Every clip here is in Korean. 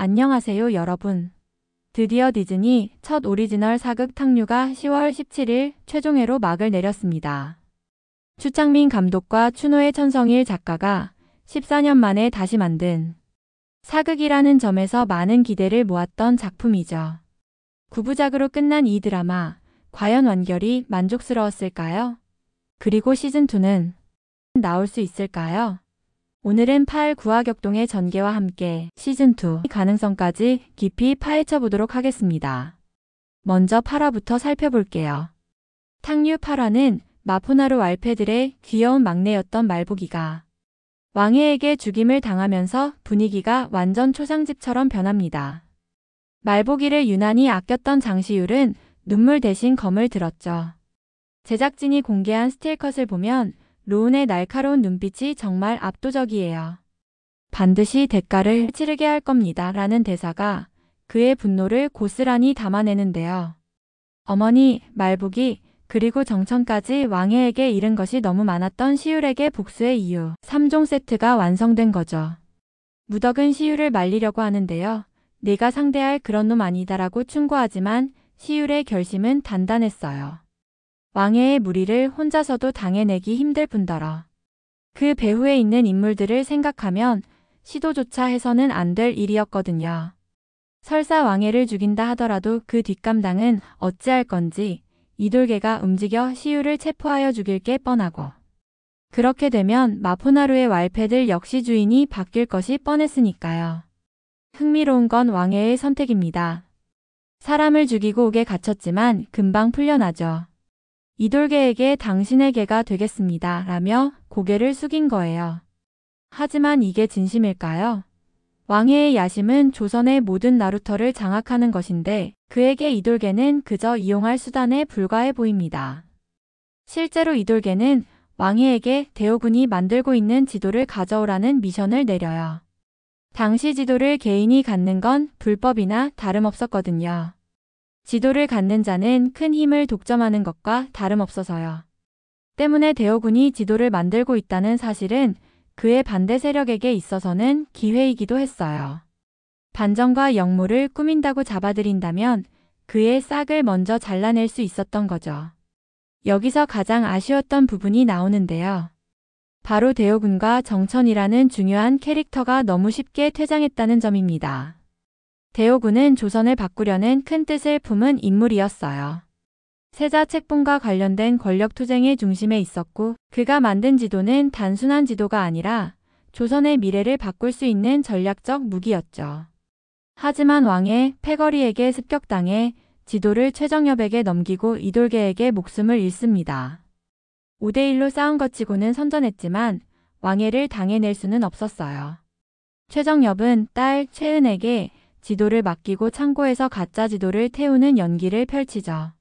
안녕하세요 여러분. 드디어 디즈니 첫 오리지널 사극 탕류가 10월 17일 최종회로 막을 내렸습니다. 추창민 감독과 추노해 천성일 작가가 14년 만에 다시 만든 사극이라는 점에서 많은 기대를 모았던 작품이죠. 9부작으로 끝난 이 드라마, 과연 완결이 만족스러웠을까요? 그리고 시즌2는 나올 수 있을까요? 오늘은 8, 9화 격동의 전개와 함께 시즌2 가능성까지 깊이 파헤쳐 보도록 하겠습니다. 먼저 8화부터 살펴볼게요. 탕류 8화는 마포나루 왈패들의 귀여운 막내였던 말보기가 왕해에게 죽임을 당하면서 분위기가 완전 초상집처럼 변합니다. 말보기를 유난히 아꼈던 장시율은 눈물 대신 검을 들었죠. 제작진이 공개한 스틸컷을 보면 로운의 날카로운 눈빛이 정말 압도적이에요. 반드시 대가를 치르게 할 겁니다. 라는 대사가 그의 분노를 고스란히 담아내는데요. 어머니, 말보기, 그리고 정천까지 왕해에게 잃은 것이 너무 많았던 시율에게 복수의 이유 3종 세트가 완성된 거죠. 무덕은 시율을 말리려고 하는데요. 내가 상대할 그런 놈 아니다라고 충고하지만 시율의 결심은 단단했어요. 왕해의 무리를 혼자서도 당해내기 힘들 뿐더러 그 배후에 있는 인물들을 생각하면 시도조차 해서는 안 될 일이었거든요. 설사 왕해를 죽인다 하더라도 그 뒷감당은 어찌할 건지 이돌개가 움직여 시율을 체포하여 죽일 게 뻔하고 그렇게 되면 마포나루의 왈패들 역시 주인이 바뀔 것이 뻔했으니까요. 흥미로운 건 왕해의 선택입니다. 사람을 죽이고 옥에 갇혔지만 금방 풀려나죠. 이돌개에게 당신의 개가 되겠습니다. 라며 고개를 숙인 거예요. 하지만 이게 진심일까요? 왕해의 야심은 조선의 모든 나루터를 장악하는 것인데 그에게 이돌개는 그저 이용할 수단에 불과해 보입니다. 실제로 이돌개는 왕해에게 대오군이 만들고 있는 지도를 가져오라는 미션을 내려요. 당시 지도를 개인이 갖는 건 불법이나 다름없었거든요. 지도를 갖는 자는 큰 힘을 독점하는 것과 다름없어서요. 때문에 대오군이 지도를 만들고 있다는 사실은 그의 반대 세력에게 있어서는 기회이기도 했어요. 반정과 역모를 꾸민다고 잡아들인다면 그의 싹을 먼저 잘라낼 수 있었던 거죠. 여기서 가장 아쉬웠던 부분이 나오는데요. 바로 대오군과 정천이라는 중요한 캐릭터가 너무 쉽게 퇴장했다는 점입니다. 대오군은 조선을 바꾸려는 큰 뜻을 품은 인물이었어요. 세자 책봉과 관련된 권력투쟁의 중심에 있었고 그가 만든 지도는 단순한 지도가 아니라 조선의 미래를 바꿀 수 있는 전략적 무기였죠. 하지만 왕의 패거리에게 습격당해 지도를 최정엽에게 넘기고 이돌개에게 목숨을 잃습니다. 5대1로 싸움 거치고는 선전했지만 왕해를 당해낼 수는 없었어요. 최정엽은 딸 최은에게 지도를 맡기고 창고에서 가짜 지도를 태우는 연기를 펼치죠.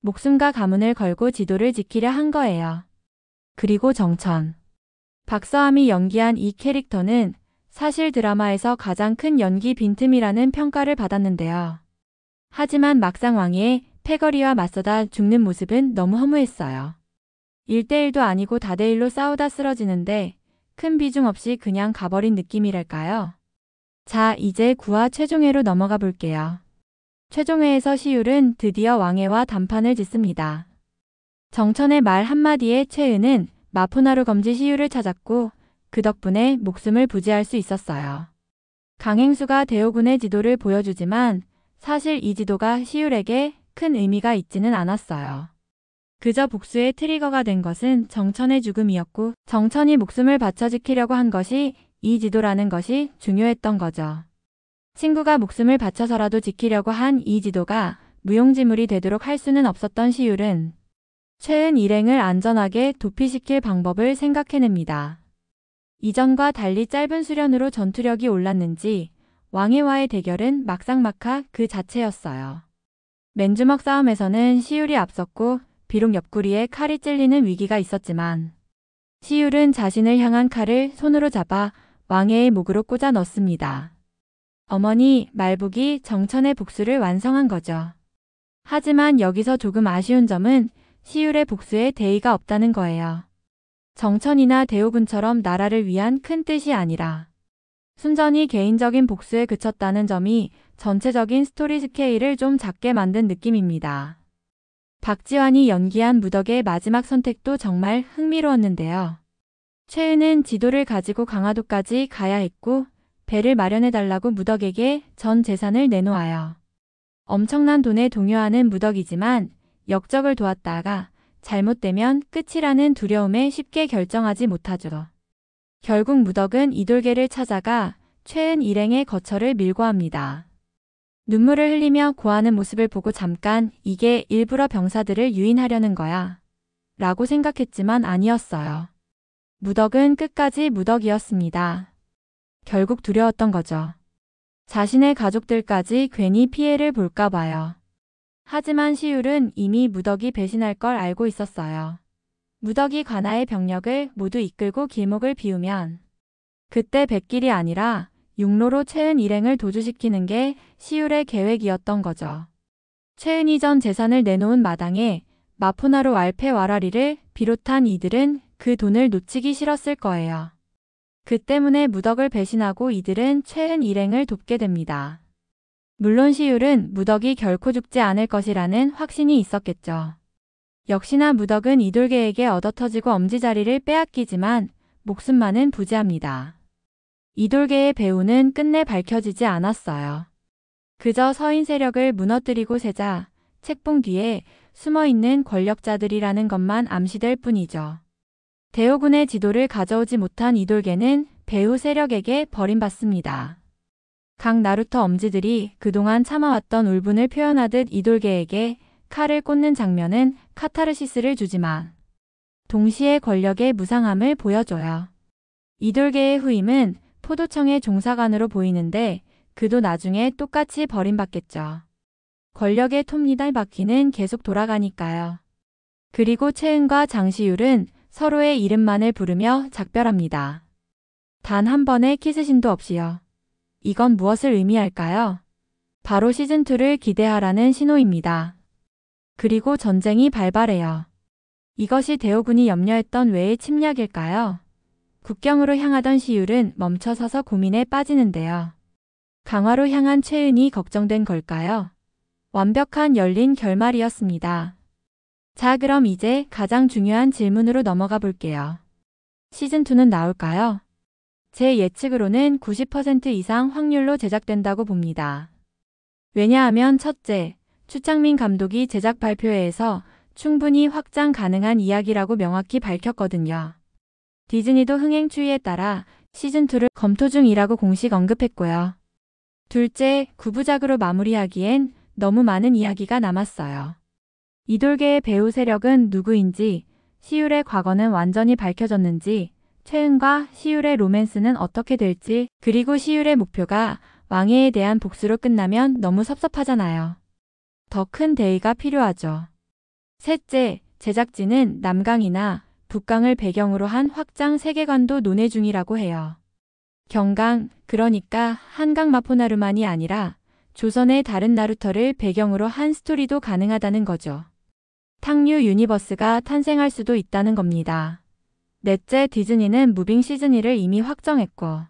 목숨과 가문을 걸고 지도를 지키려 한 거예요. 그리고 정천. 박서암이 연기한 이 캐릭터는 사실 드라마에서 가장 큰 연기 빈틈이라는 평가를 받았는데요. 하지만 막상 왕의 패거리와 맞서다 죽는 모습은 너무 허무했어요. 1대1도 아니고 다대1로 싸우다 쓰러지는데 큰 비중 없이 그냥 가버린 느낌이랄까요? 자, 이제 9화 최종회로 넘어가 볼게요. 최종회에서 시율은 드디어 왕해와 단판을 짓습니다. 정천의 말 한마디에 최은은 마포나루 검지 시율을 찾았고 그 덕분에 목숨을 부지할 수 있었어요. 강행수가 대오군의 지도를 보여주지만 사실 이 지도가 시율에게 큰 의미가 있지는 않았어요. 그저 복수의 트리거가 된 것은 정천의 죽음이었고 정천이 목숨을 바쳐 지키려고 한 것이 이 지도라는 것이 중요했던 거죠. 친구가 목숨을 바쳐서라도 지키려고 한 이 지도가 무용지물이 되도록 할 수는 없었던 시율은 최은 일행을 안전하게 도피시킬 방법을 생각해냅니다. 이전과 달리 짧은 수련으로 전투력이 올랐는지 왕해와의 대결은 막상막하 그 자체였어요. 맨주먹 싸움에서는 시율이 앞섰고 비록 옆구리에 칼이 찔리는 위기가 있었지만 시율은 자신을 향한 칼을 손으로 잡아 왕해의 목으로 꽂아 넣습니다. 어머니, 말보기, 정천의 복수를 완성한 거죠. 하지만 여기서 조금 아쉬운 점은 시율의 복수에 대의가 없다는 거예요. 정천이나 대오군처럼 나라를 위한 큰 뜻이 아니라 순전히 개인적인 복수에 그쳤다는 점이 전체적인 스토리 스케일을 좀 작게 만든 느낌입니다. 박지환이 연기한 무덕의 마지막 선택도 정말 흥미로웠는데요. 최은은 지도를 가지고 강화도까지 가야 했고 배를 마련해달라고 무덕에게 전 재산을 내놓아요. 엄청난 돈에 동요하는 무덕이지만 역적을 도왔다가 잘못되면 끝이라는 두려움에 쉽게 결정하지 못하죠. 결국 무덕은 이돌개를 찾아가 최은 일행의 거처를 밀고 합니다. 눈물을 흘리며 고하는 모습을 보고 잠깐 이게 일부러 병사들을 유인하려는 거야 라고 생각했지만 아니었어요. 무덕은 끝까지 무덕이었습니다. 결국 두려웠던 거죠. 자신의 가족들까지 괜히 피해를 볼까 봐요. 하지만 시율은 이미 무덕이 배신할 걸 알고 있었어요. 무덕이 관아의 병력을 모두 이끌고 길목을 비우면 그때 백길이 아니라 육로로 최은 일행을 도주시키는 게 시율의 계획이었던 거죠. 최은이 전 재산을 내놓은 마당에 마포나루 알페와라리를 비롯한 이들은 그 돈을 놓치기 싫었을 거예요. 그 때문에 무덕을 배신하고 이들은 최은 일행을 돕게 됩니다. 물론 시율은 무덕이 결코 죽지 않을 것이라는 확신이 있었겠죠. 역시나 무덕은 이돌개에게 얻어터지고 엄지자리를 빼앗기지만 목숨만은 부지합니다. 이돌개의 배후는 끝내 밝혀지지 않았어요. 그저 서인 세력을 무너뜨리고 세자 책봉 뒤에 숨어있는 권력자들이라는 것만 암시될 뿐이죠. 대호군의 지도를 가져오지 못한 이돌개는 배후 세력에게 버림받습니다. 각 나루터 엄지들이 그동안 참아왔던 울분을 표현하듯 이돌개에게 칼을 꽂는 장면은 카타르시스를 주지만 동시에 권력의 무상함을 보여줘요. 이돌개의 후임은 포도청의 종사관으로 보이는데 그도 나중에 똑같이 버림받겠죠. 권력의 톱니바퀴는 계속 돌아가니까요. 그리고 최은과 장시율은 서로의 이름만을 부르며 작별합니다. 단 한 번의 키스신도 없이요. 이건 무엇을 의미할까요? 바로 시즌2를 기대하라는 신호입니다. 그리고 전쟁이 발발해요. 이것이 대호군이 염려했던 외의 침략일까요? 국경으로 향하던 시율은 멈춰서서 고민에 빠지는데요. 강화로 향한 최은이 걱정된 걸까요? 완벽한 열린 결말이었습니다. 자, 그럼 이제 가장 중요한 질문으로 넘어가 볼게요. 시즌2는 나올까요? 제 예측으로는 90% 이상 확률로 제작된다고 봅니다. 왜냐하면 첫째, 추창민 감독이 제작 발표회에서 충분히 확장 가능한 이야기라고 명확히 밝혔거든요. 디즈니도 흥행 추이에 따라 시즌2를 검토 중이라고 공식 언급했고요. 둘째, 9부작으로 마무리하기엔 너무 많은 이야기가 남았어요. 이돌개의 배후 세력은 누구인지, 시율의 과거는 완전히 밝혀졌는지, 최은과 시율의 로맨스는 어떻게 될지, 그리고 시율의 목표가 왕해에 대한 복수로 끝나면 너무 섭섭하잖아요. 더 큰 대의가 필요하죠. 셋째, 제작진은 남강이나 북강을 배경으로 한 확장 세계관도 논의 중이라고 해요. 경강, 그러니까 한강 마포나루만이 아니라 조선의 다른 나루터를 배경으로 한 스토리도 가능하다는 거죠. 탕류 유니버스가 탄생할 수도 있다는 겁니다. 넷째, 디즈니는 무빙 시즌2를 이미 확정했고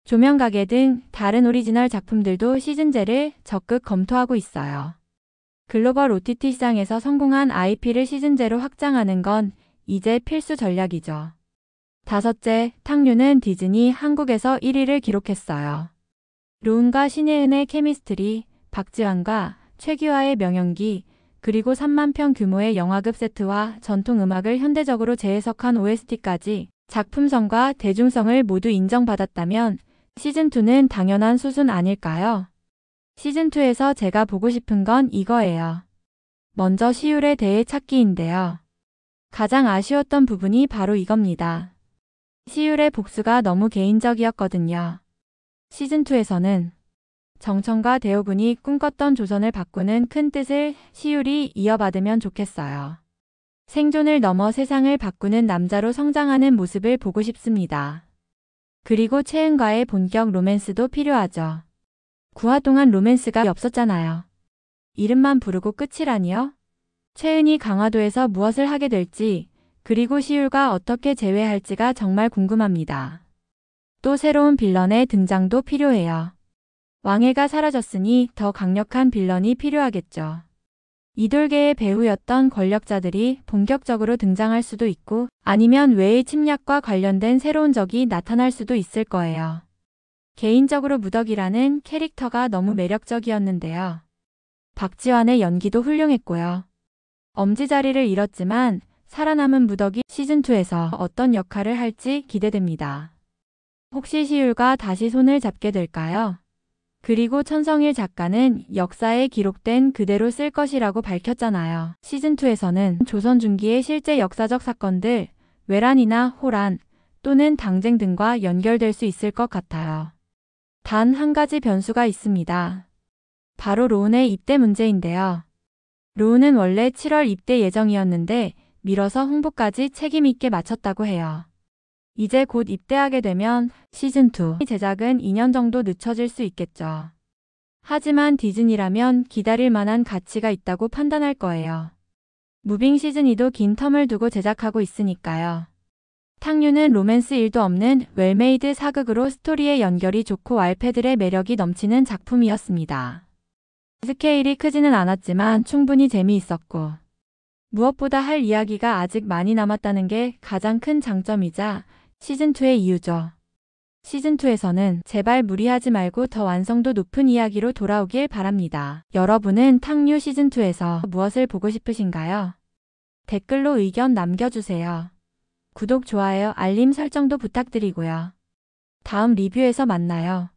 조명가게 등 다른 오리지널 작품들도 시즌제를 적극 검토하고 있어요. 글로벌 OTT 시장에서 성공한 IP를 시즌제로 확장하는 건 이제 필수 전략이죠. 다섯째, 탕류는 디즈니 한국에서 1위를 기록했어요. 로운과 신예은의 케미스트리, 박지환과 최규하의 명연기, 그리고 3만 편 규모의 영화급 세트와 전통 음악을 현대적으로 재해석한 OST까지 작품성과 대중성을 모두 인정받았다면 시즌2는 당연한 수순 아닐까요? 시즌2에서 제가 보고 싶은 건 이거예요. 먼저 시율에 대해 찾기인데요. 가장 아쉬웠던 부분이 바로 이겁니다. 시율의 복수가 너무 개인적이었거든요. 시즌2에서는 정청과 대호군이 꿈꿨던 조선을 바꾸는 큰 뜻을 시율이 이어받으면 좋겠어요. 생존을 넘어 세상을 바꾸는 남자로 성장하는 모습을 보고 싶습니다. 그리고 최은과의 본격 로맨스도 필요하죠. 9화 동안 로맨스가 없었잖아요. 이름만 부르고 끝이라니요? 최은이 강화도에서 무엇을 하게 될지, 그리고 시율과 어떻게 재회할지가 정말 궁금합니다. 또 새로운 빌런의 등장도 필요해요. 왕해가 사라졌으니 더 강력한 빌런이 필요하겠죠. 이돌계의 배후였던 권력자들이 본격적으로 등장할 수도 있고 아니면 외의 침략과 관련된 새로운 적이 나타날 수도 있을 거예요. 개인적으로 무덕이라는 캐릭터가 너무 매력적이었는데요. 박지환의 연기도 훌륭했고요. 엄지 자리를 잃었지만 살아남은 무덕이 시즌2에서 어떤 역할을 할지 기대됩니다. 혹시 시율과 다시 손을 잡게 될까요? 그리고 천성일 작가는 역사에 기록된 그대로 쓸 것이라고 밝혔잖아요. 시즌2에서는 조선 중기의 실제 역사적 사건들, 외란이나 호란 또는 당쟁 등과 연결될 수 있을 것 같아요. 단 한 가지 변수가 있습니다. 바로 로운의 입대 문제인데요. 로운은 원래 7월 입대 예정이었는데 미뤄서 홍보까지 책임있게 마쳤다고 해요. 이제 곧 입대하게 되면 시즌2 제작은 2년 정도 늦춰질 수 있겠죠. 하지만 디즈니라면 기다릴 만한 가치가 있다고 판단할 거예요. 무빙 시즌2도 긴 텀을 두고 제작하고 있으니까요. 탕류는 로맨스 1도 없는 웰메이드 사극으로 스토리의 연결이 좋고 왈패들의 매력이 넘치는 작품이었습니다. 스케일이 크지는 않았지만 충분히 재미있었고 무엇보다 할 이야기가 아직 많이 남았다는 게 가장 큰 장점이자 시즌2의 이유죠. 시즌2에서는 제발 무리하지 말고 더 완성도 높은 이야기로 돌아오길 바랍니다. 여러분은 탕류 시즌2에서 무엇을 보고 싶으신가요? 댓글로 의견 남겨주세요. 구독, 좋아요, 알림 설정도 부탁드리고요. 다음 리뷰에서 만나요.